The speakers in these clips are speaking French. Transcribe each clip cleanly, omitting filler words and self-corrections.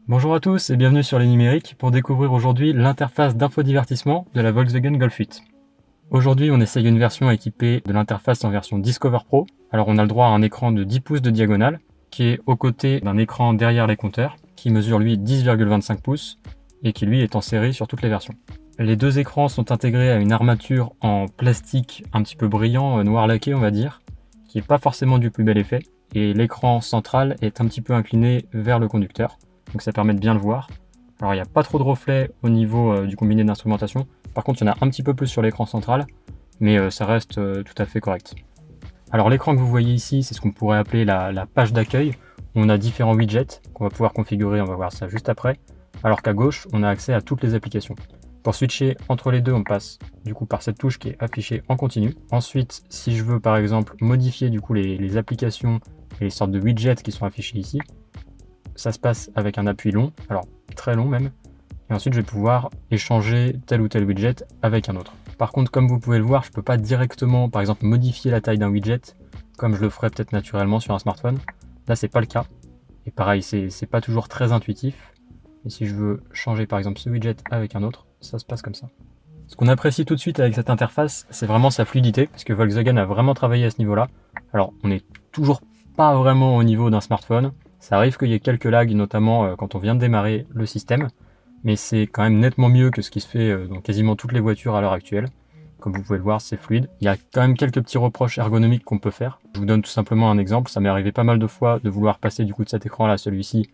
Bonjour à tous et bienvenue sur les numériques pour découvrir aujourd'hui l'interface d'infodivertissement de la Volkswagen Golf 8. Aujourd'hui, on essaye une version équipée de l'interface en version Discover Pro. Alors on a le droit à un écran de 10 pouces de diagonale qui est aux côtés d'un écran derrière les compteurs qui mesure lui 10,25 pouces et qui lui est en série sur toutes les versions. Les deux écrans sont intégrés à une armature en plastique un petit peu brillant, noir laqué on va dire, qui n'est pas forcément du plus bel effet, et l'écran central est un petit peu incliné vers le conducteur. Donc ça permet de bien le voir. Alors il n'y a pas trop de reflets au niveau du combiné d'instrumentation. Par contre il y en a un petit peu plus sur l'écran central, mais ça reste tout à fait correct. Alors l'écran que vous voyez ici, c'est ce qu'on pourrait appeler la page d'accueil. On a différents widgets qu'on va pouvoir configurer, on va voir ça juste après. Alors qu'à gauche, on a accès à toutes les applications. Pour switcher entre les deux, on passe du coup par cette touche qui est affichée en continu. Ensuite, si je veux par exemple modifier du coup les applications et les sortes de widgets qui sont affichés ici, ça se passe avec un appui long, alors très long même, et ensuite je vais pouvoir échanger tel ou tel widget avec un autre. Par contre, comme vous pouvez le voir, je ne peux pas directement, par exemple, modifier la taille d'un widget, comme je le ferais peut-être naturellement sur un smartphone. Là, c'est pas le cas. Et pareil, c'est pas toujours très intuitif. Et si je veux changer par exemple ce widget avec un autre, ça se passe comme ça. Ce qu'on apprécie tout de suite avec cette interface, c'est vraiment sa fluidité, parce que Volkswagen a vraiment travaillé à ce niveau-là. Alors, on n'est toujours pas vraiment au niveau d'un smartphone. Ça arrive qu'il y ait quelques lags, notamment quand on vient de démarrer le système, mais c'est quand même nettement mieux que ce qui se fait dans quasiment toutes les voitures à l'heure actuelle. Comme vous pouvez le voir, c'est fluide. Il y a quand même quelques petits reproches ergonomiques qu'on peut faire. Je vous donne tout simplement un exemple. Ça m'est arrivé pas mal de fois de vouloir passer du coup de cet écran-là à celui-ci,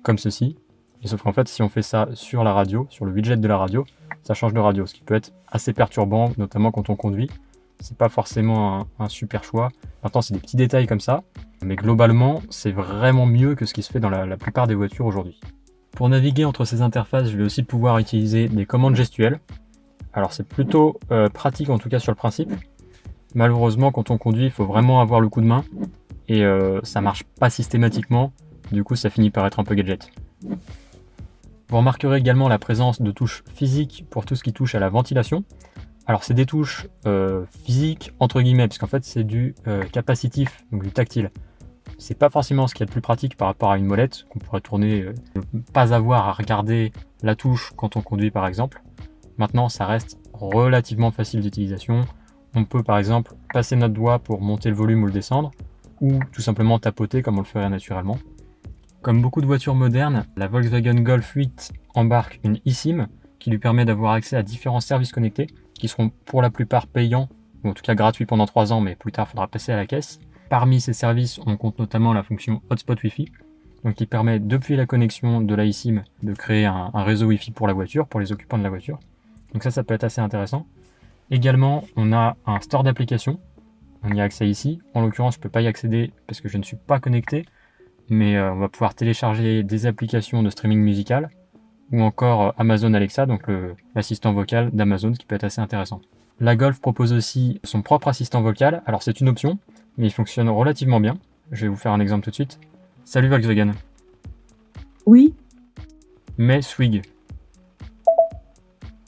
comme ceci. Et sauf qu'en fait, si on fait ça sur la radio, sur le widget de la radio, ça change de radio, ce qui peut être assez perturbant, notamment quand on conduit. C'est pas forcément un super choix. Maintenant, c'est des petits détails comme ça, mais globalement, c'est vraiment mieux que ce qui se fait dans la plupart des voitures aujourd'hui. Pour naviguer entre ces interfaces, je vais aussi pouvoir utiliser des commandes gestuelles. Alors c'est plutôt pratique en tout cas sur le principe. Malheureusement, quand on conduit, il faut vraiment avoir le coup de main et ça marche pas systématiquement. Du coup, ça finit par être un peu gadget. Vous remarquerez également la présence de touches physiques pour tout ce qui touche à la ventilation. Alors c'est des touches physiques entre guillemets, puisqu'en fait c'est du capacitif, donc du tactile. C'est pas forcément ce qui est le plus pratique par rapport à une molette qu'on pourrait tourner, ne pas avoir à regarder la touche quand on conduit par exemple. Maintenant ça reste relativement facile d'utilisation. On peut par exemple passer notre doigt pour monter le volume ou le descendre, ou tout simplement tapoter comme on le ferait naturellement. Comme beaucoup de voitures modernes, la Volkswagen Golf 8 embarque une eSIM qui lui permet d'avoir accès à différents services connectés qui seront pour la plupart payants, ou en tout cas gratuits pendant 3 ans, mais plus tard il faudra passer à la caisse. Parmi ces services, on compte notamment la fonction Hotspot Wi-Fi, donc qui permet depuis la connexion de la eSIM de créer un réseau Wi-Fi pour la voiture, pour les occupants de la voiture. Donc ça peut être assez intéressant. Également, on a un store d'applications, on y a accès ici. En l'occurrence, je ne peux pas y accéder parce que je ne suis pas connecté, mais on va pouvoir télécharger des applications de streaming musical, ou encore Amazon Alexa, donc l'assistant vocal d'Amazon, qui peut être assez intéressant. La Golf propose aussi son propre assistant vocal, alors c'est une option, mais il fonctionne relativement bien. Je vais vous faire un exemple tout de suite. Salut Volkswagen. Oui, Mais Swig.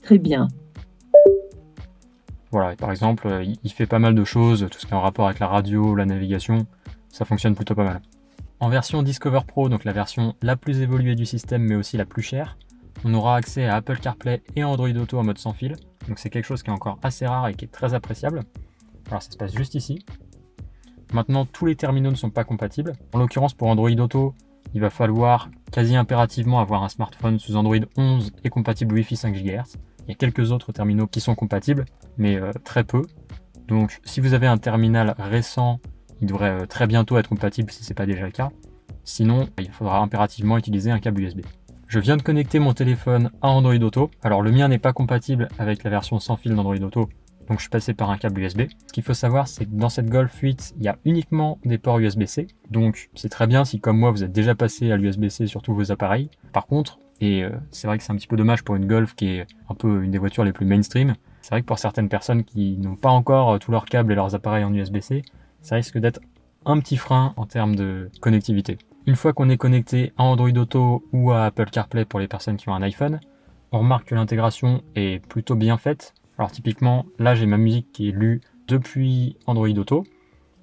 très bien. Voilà, et par exemple, il fait pas mal de choses, tout ce qui est en rapport avec la radio, la navigation, ça fonctionne plutôt pas mal. En version Discover Pro, donc la version la plus évoluée du système, mais aussi la plus chère, on aura accès à Apple CarPlay et Android Auto en mode sans fil. Donc c'est quelque chose qui est encore assez rare et qui est très appréciable. Alors ça se passe juste ici. Maintenant, tous les terminaux ne sont pas compatibles. En l'occurrence, pour Android Auto, il va falloir quasi impérativement avoir un smartphone sous Android 11 et compatible Wi-Fi 5 GHz. Il y a quelques autres terminaux qui sont compatibles, mais très peu. Donc si vous avez un terminal récent, il devrait très bientôt être compatible si ce n'est pas déjà le cas. Sinon, il faudra impérativement utiliser un câble USB. Je viens de connecter mon téléphone à Android Auto. Alors le mien n'est pas compatible avec la version sans fil d'Android Auto, donc je suis passé par un câble USB. Ce qu'il faut savoir, c'est que dans cette Golf 8, il y a uniquement des ports USB-C. Donc c'est très bien si comme moi vous êtes déjà passé à l'USB-C sur tous vos appareils. Par contre, et c'est vrai que c'est un petit peu dommage pour une Golf qui est un peu une des voitures les plus mainstream, c'est vrai que pour certaines personnes qui n'ont pas encore tous leurs câbles et leurs appareils en USB-C, ça risque d'être un petit frein en termes de connectivité. Une fois qu'on est connecté à Android Auto ou à Apple CarPlay pour les personnes qui ont un iPhone, on remarque que l'intégration est plutôt bien faite. Alors typiquement, là j'ai ma musique qui est lue depuis Android Auto.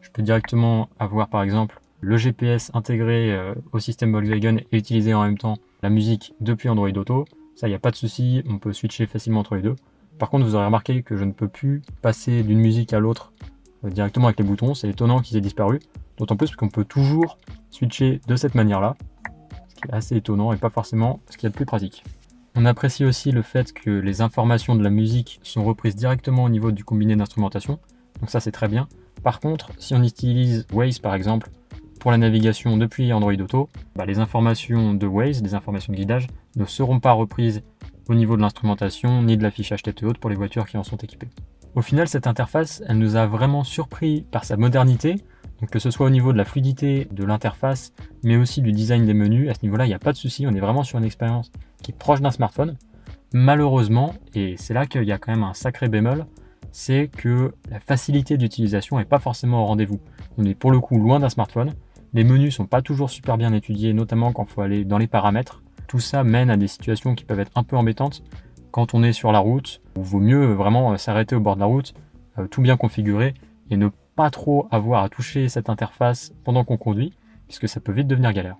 Je peux directement avoir par exemple le GPS intégré au système Volkswagen et utiliser en même temps la musique depuis Android Auto, ça, il n'y a pas de souci, on peut switcher facilement entre les deux. Par contre, vous aurez remarqué que je ne peux plus passer d'une musique à l'autre directement avec les boutons. C'est étonnant qu'ils aient disparu, d'autant plus qu'on peut toujours switcher de cette manière-là, ce qui est assez étonnant et pas forcément ce qu'il y a de plus pratique. On apprécie aussi le fait que les informations de la musique sont reprises directement au niveau du combiné d'instrumentation, donc ça c'est très bien. Par contre, si on utilise Waze par exemple pour la navigation depuis Android Auto, les informations de Waze, les informations de guidage, ne seront pas reprises au niveau de l'instrumentation ni de l'affichage tête haute pour les voitures qui en sont équipées. Au final, cette interface, elle nous a vraiment surpris par sa modernité, donc que ce soit au niveau de la fluidité de l'interface, mais aussi du design des menus. À ce niveau-là, il n'y a pas de souci, on est vraiment sur une expérience qui est proche d'un smartphone. Malheureusement, et c'est là qu'il y a quand même un sacré bémol, c'est que la facilité d'utilisation n'est pas forcément au rendez-vous. On est pour le coup loin d'un smartphone, les menus sont pas toujours super bien étudiés, notamment quand il faut aller dans les paramètres. Tout ça mène à des situations qui peuvent être un peu embêtantes quand on est sur la route, où il vaut mieux vraiment s'arrêter au bord de la route, tout bien configurer, et ne pas trop avoir à toucher cette interface pendant qu'on conduit, puisque ça peut vite devenir galère.